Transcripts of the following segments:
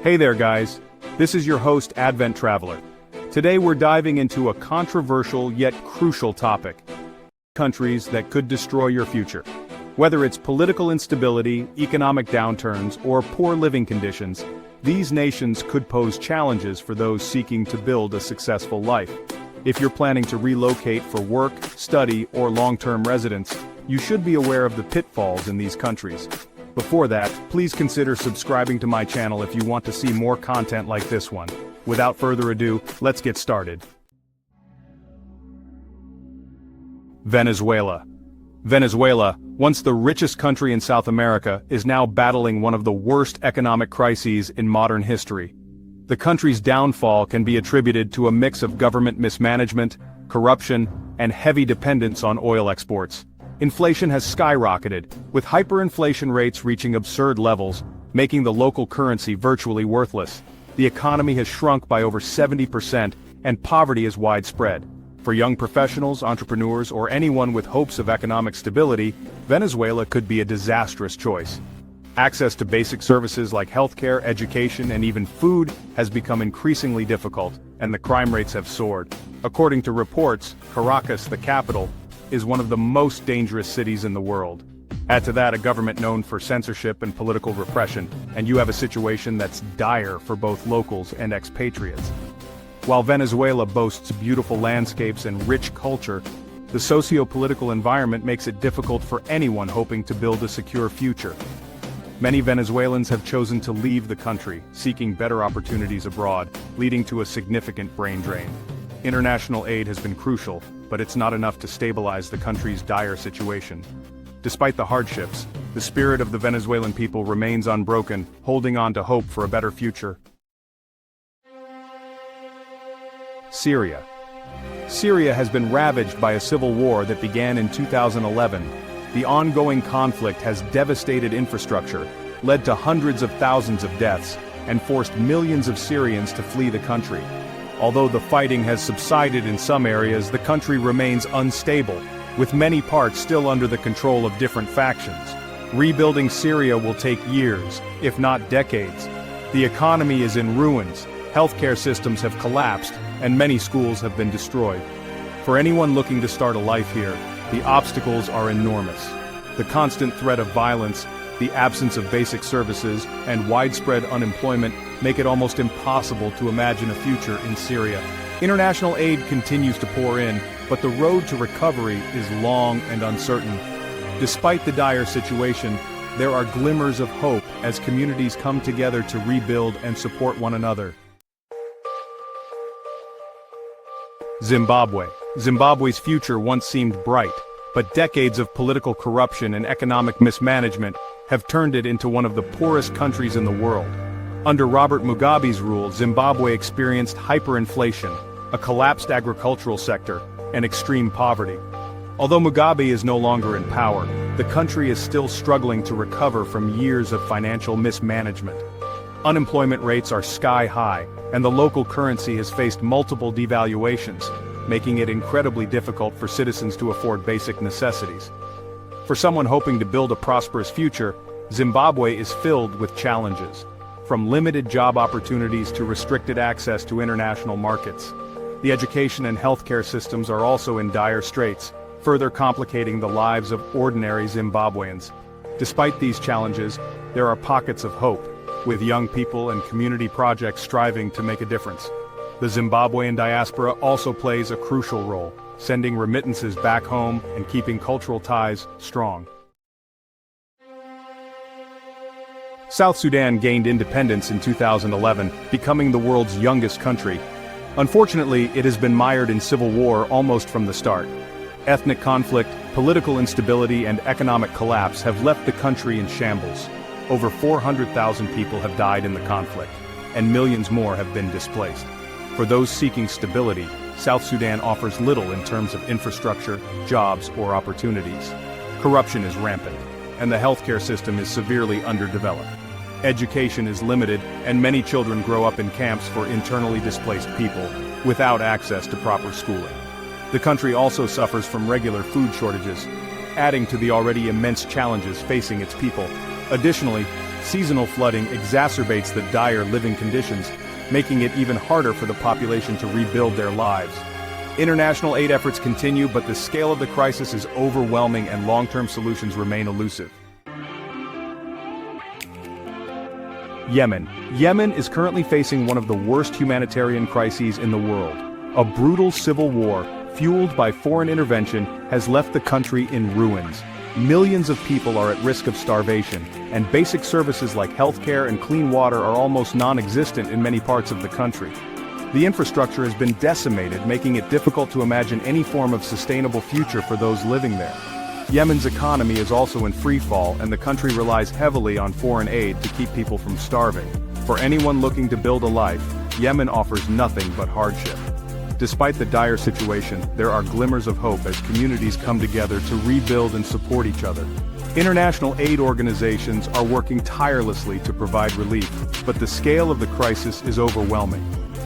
Hey there guys, this is your host Advent Traveler. Today we're diving into a controversial yet crucial topic. Countries that could destroy your future. Whether it's political instability, economic downturns, or poor living conditions, these nations could pose challenges for those seeking to build a successful life. If you're planning to relocate for work, study, or long-term residence, you should be aware of the pitfalls in these countries. Before that, please consider subscribing to my channel if you want to see more content like this one. Without further ado, let's get started. Venezuela. Venezuela, once the richest country in South America, is now battling one of the worst economic crises in modern history. The country's downfall can be attributed to a mix of government mismanagement, corruption, and heavy dependence on oil exports. Inflation has skyrocketed, with hyperinflation rates reaching absurd levels, making the local currency virtually worthless. The economy has shrunk by over 70%, and poverty is widespread. For young professionals, entrepreneurs, or anyone with hopes of economic stability, Venezuela could be a disastrous choice. Access to basic services like healthcare, education, and even food has become increasingly difficult, and the crime rates have soared. According to reports, Caracas, the capital, is one of the most dangerous cities in the world. Add to that a government known for censorship and political repression, and you have a situation that's dire for both locals and expatriates. While Venezuela boasts beautiful landscapes and rich culture, the socio-political environment makes it difficult for anyone hoping to build a secure future. Many Venezuelans have chosen to leave the country, seeking better opportunities abroad, leading to a significant brain drain. International aid has been crucial, but it's not enough to stabilize the country's dire situation. Despite the hardships, the spirit of the Venezuelan people remains unbroken, holding on to hope for a better future. Syria. Syria has been ravaged by a civil war that began in 2011. The ongoing conflict has devastated infrastructure, led to hundreds of thousands of deaths, and forced millions of Syrians to flee the country. Although the fighting has subsided in some areas, the country remains unstable, with many parts still under the control of different factions. Rebuilding Syria will take years, if not decades. The economy is in ruins, healthcare systems have collapsed, and many schools have been destroyed. For anyone looking to start a life here, the obstacles are enormous. The constant threat of violence, the absence of basic services, and widespread unemployment make it almost impossible to imagine a future in Syria. International aid continues to pour in, but the road to recovery is long and uncertain. Despite the dire situation, there are glimmers of hope as communities come together to rebuild and support one another. Zimbabwe. Zimbabwe's future once seemed bright, but decades of political corruption and economic mismanagement have turned it into one of the poorest countries in the world. Under Robert Mugabe's rule, Zimbabwe experienced hyperinflation, a collapsed agricultural sector, and extreme poverty. Although Mugabe is no longer in power, the country is still struggling to recover from years of financial mismanagement. Unemployment rates are sky high, and the local currency has faced multiple devaluations, making it incredibly difficult for citizens to afford basic necessities. For someone hoping to build a prosperous future, Zimbabwe is filled with challenges, from limited job opportunities to restricted access to international markets. The education and healthcare systems are also in dire straits, further complicating the lives of ordinary Zimbabweans. Despite these challenges, there are pockets of hope, with young people and community projects striving to make a difference. The Zimbabwean diaspora also plays a crucial role, sending remittances back home and keeping cultural ties strong. South Sudan gained independence in 2011, becoming the world's youngest country. Unfortunately, it has been mired in civil war almost from the start. Ethnic conflict, political instability, and economic collapse have left the country in shambles. Over 400,000 people have died in the conflict, and millions more have been displaced. For those seeking stability, South Sudan offers little in terms of infrastructure, jobs, or opportunities. Corruption is rampant, and the healthcare system is severely underdeveloped. Education is limited, and many children grow up in camps for internally displaced people, without access to proper schooling. The country also suffers from regular food shortages, adding to the already immense challenges facing its people. Additionally, seasonal flooding exacerbates the dire living conditions, making it even harder for the population to rebuild their lives. International aid efforts continue, but the scale of the crisis is overwhelming and long-term solutions remain elusive. Yemen. Yemen is currently facing one of the worst humanitarian crises in the world. A brutal civil war, fueled by foreign intervention, has left the country in ruins. Millions of people are at risk of starvation, and basic services like healthcare and clean water are almost non-existent in many parts of the country. The infrastructure has been decimated, making it difficult to imagine any form of sustainable future for those living there. Yemen's economy is also in free fall, and the country relies heavily on foreign aid to keep people from starving. For anyone looking to build a life, Yemen offers nothing but hardship. Despite the dire situation, there are glimmers of hope as communities come together to rebuild and support each other. International aid organizations are working tirelessly to provide relief, but the scale of the crisis is overwhelming.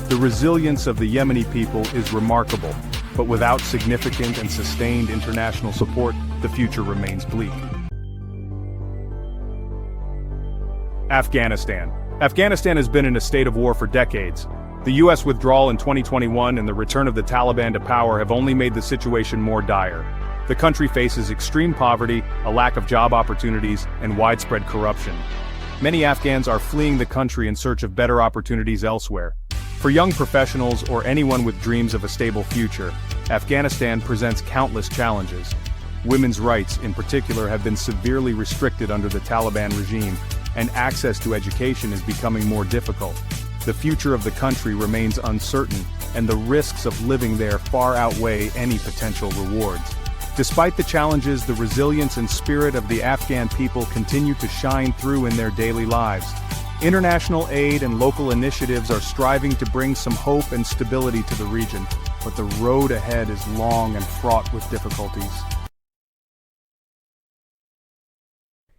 The resilience of the Yemeni people is remarkable, but without significant and sustained international support, the future remains bleak. Afghanistan. Afghanistan has been in a state of war for decades. The U.S. withdrawal in 2021 and the return of the Taliban to power have only made the situation more dire. The country faces extreme poverty, a lack of job opportunities, and widespread corruption. Many Afghans are fleeing the country in search of better opportunities elsewhere. For young professionals or anyone with dreams of a stable future, Afghanistan presents countless challenges. Women's rights, in particular, have been severely restricted under the Taliban regime, and access to education is becoming more difficult. The future of the country remains uncertain, and the risks of living there far outweigh any potential rewards. Despite the challenges, the resilience and spirit of the Afghan people continue to shine through in their daily lives. International aid and local initiatives are striving to bring some hope and stability to the region, but the road ahead is long and fraught with difficulties.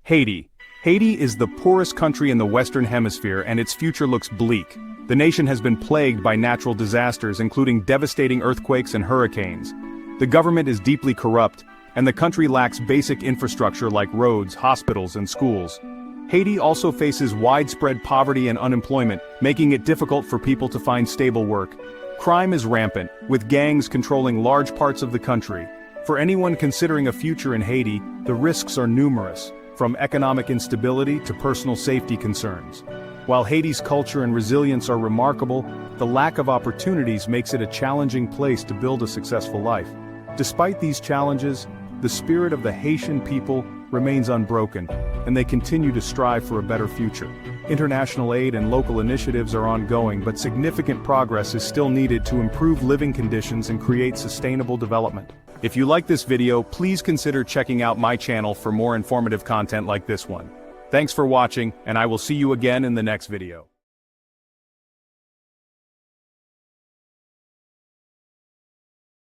Haiti. Haiti is the poorest country in the Western Hemisphere, and its future looks bleak. The nation has been plagued by natural disasters, including devastating earthquakes and hurricanes. The government is deeply corrupt, and the country lacks basic infrastructure like roads, hospitals, and schools. Haiti also faces widespread poverty and unemployment, making it difficult for people to find stable work. Crime is rampant, with gangs controlling large parts of the country. For anyone considering a future in Haiti, the risks are numerous, from economic instability to personal safety concerns. While Haiti's culture and resilience are remarkable, the lack of opportunities makes it a challenging place to build a successful life. Despite these challenges, the spirit of the Haitian people remains unbroken, and they continue to strive for a better future. International aid and local initiatives are ongoing, but significant progress is still needed to improve living conditions and create sustainable development. If you like this video, please consider checking out my channel for more informative content like this one. Thanks for watching, and I will see you again in the next video.